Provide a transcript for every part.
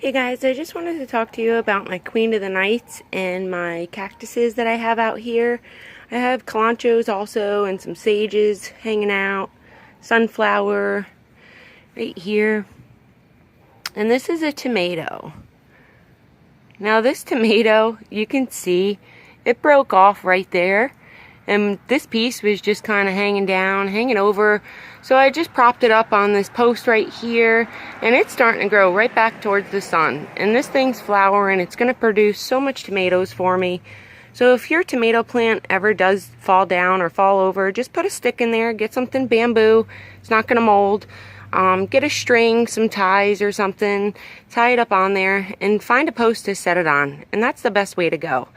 Hey guys, I just wanted to talk to you about my Queen of the Nights and my cactuses that I have out here. I have Kalanchoes also and some sages hanging out, sunflower right here. And this is a tomato. Now this tomato, you can see it broke off right there. And this piece was just kind of hanging down, hanging over. So I just propped it up on this post right here, and it's starting to grow right back towards the sun. And this thing's flowering. It's going to produce so much tomatoes for me. So if your tomato plant ever does fall down or fall over, just put a stick in there, get something bamboo. It's not going to mold. Get a string, some ties or something, tie it up on there, and find a post to set it on. And that's the best way to go.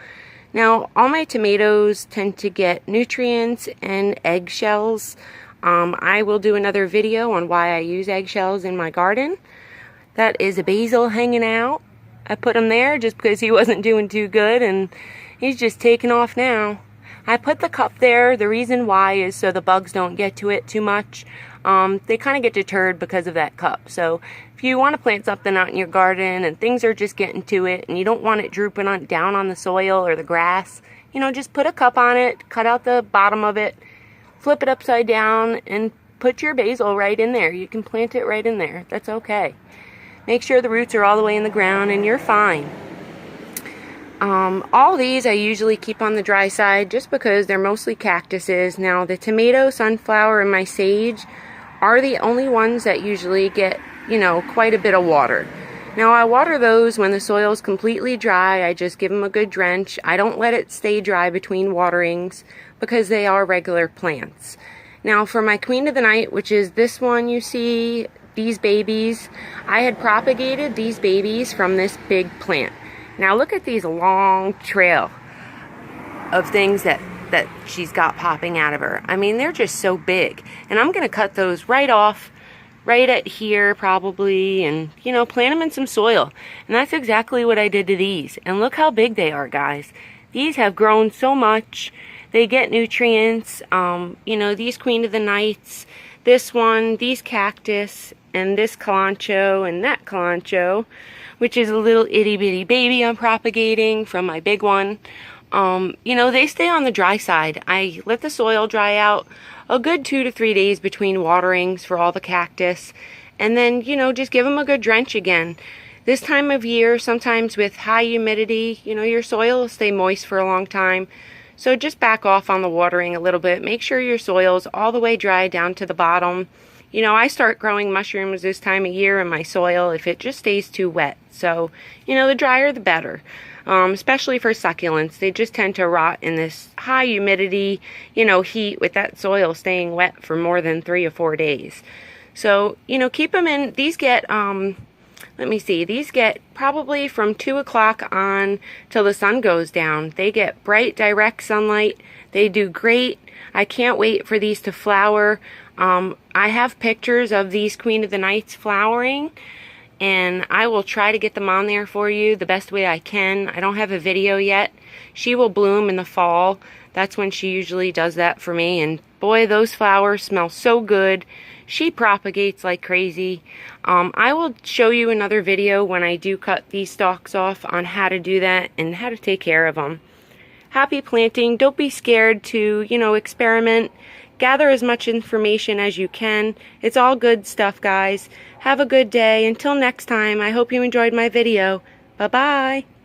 Now, all my tomatoes tend to get nutrients and eggshells. I will do another video on why I use eggshells in my garden. That is a basil hanging out. I put him there just because he wasn't doing too good, and he's just taking off now. I put the cup there. The reason why is so the bugs don't get to it too much. They kind of get deterred because of that cup. So if you want to plant something out in your garden and things are just getting to it and you don't want it drooping down on the soil or the grass, you know, just put a cup on it, cut out the bottom of it, flip it upside down, and put your basil right in there. You can plant it right in there. That's okay. Make sure the roots are all the way in the ground and you're fine. All these I usually keep on the dry side just because they're mostly cactuses. Now the tomato, sunflower, and my sage are the only ones that usually get, you know, quite a bit of water. Now I water those when the soil's completely dry. I just give them a good drench. I don't let it stay dry between waterings because they are regular plants. Now for my Queen of the Night, which is this one you see, these babies, I had propagated these babies from this big plant. Now look at these long trail of things that she's got popping out of her. I mean, they're just so big. And I'm going to cut those right off, right at here probably, and, you know, plant them in some soil. And that's exactly what I did to these. And look how big they are, guys. These have grown so much. They get nutrients. You know, these Queen of the Nights, this one, these cactus, and this Kalanchoe, and that Kalanchoe, which is a little itty-bitty baby I'm propagating from my big one. You know, they stay on the dry side. I let the soil dry out a good 2 to 3 days between waterings for all the cactus. And then, you know, just give them a good drench again. This time of year, sometimes with high humidity, you know, your soil will stay moist for a long time. So just back off on the watering a little bit. Make sure your soil's all the way dry down to the bottom. You know, I start growing mushrooms this time of year in my soil if it just stays too wet. So, you know, the drier the better. Especially for succulents. They just tend to rot in this high humidity, you know, heat with that soil staying wet for more than 3 or 4 days. So, you know, keep them in. These get, let me see, these get probably from 2 o'clock on till the sun goes down. They get bright, direct sunlight. They do great. I can't wait for these to flower. I have pictures of these Queen of the Nights flowering, and I will try to get them on there for you the best way I can. I don't have a video yet. She will bloom in the fall. That's when she usually does that for me, and boy, those flowers smell so good. She propagates like crazy. I will show you another video when I do cut these stalks off on how to do that and how to take care of them. Happy planting. Don't be scared to, you know, experiment. Gather as much information as you can. It's all good stuff, guys. Have a good day. Until next time, I hope you enjoyed my video. Bye-bye.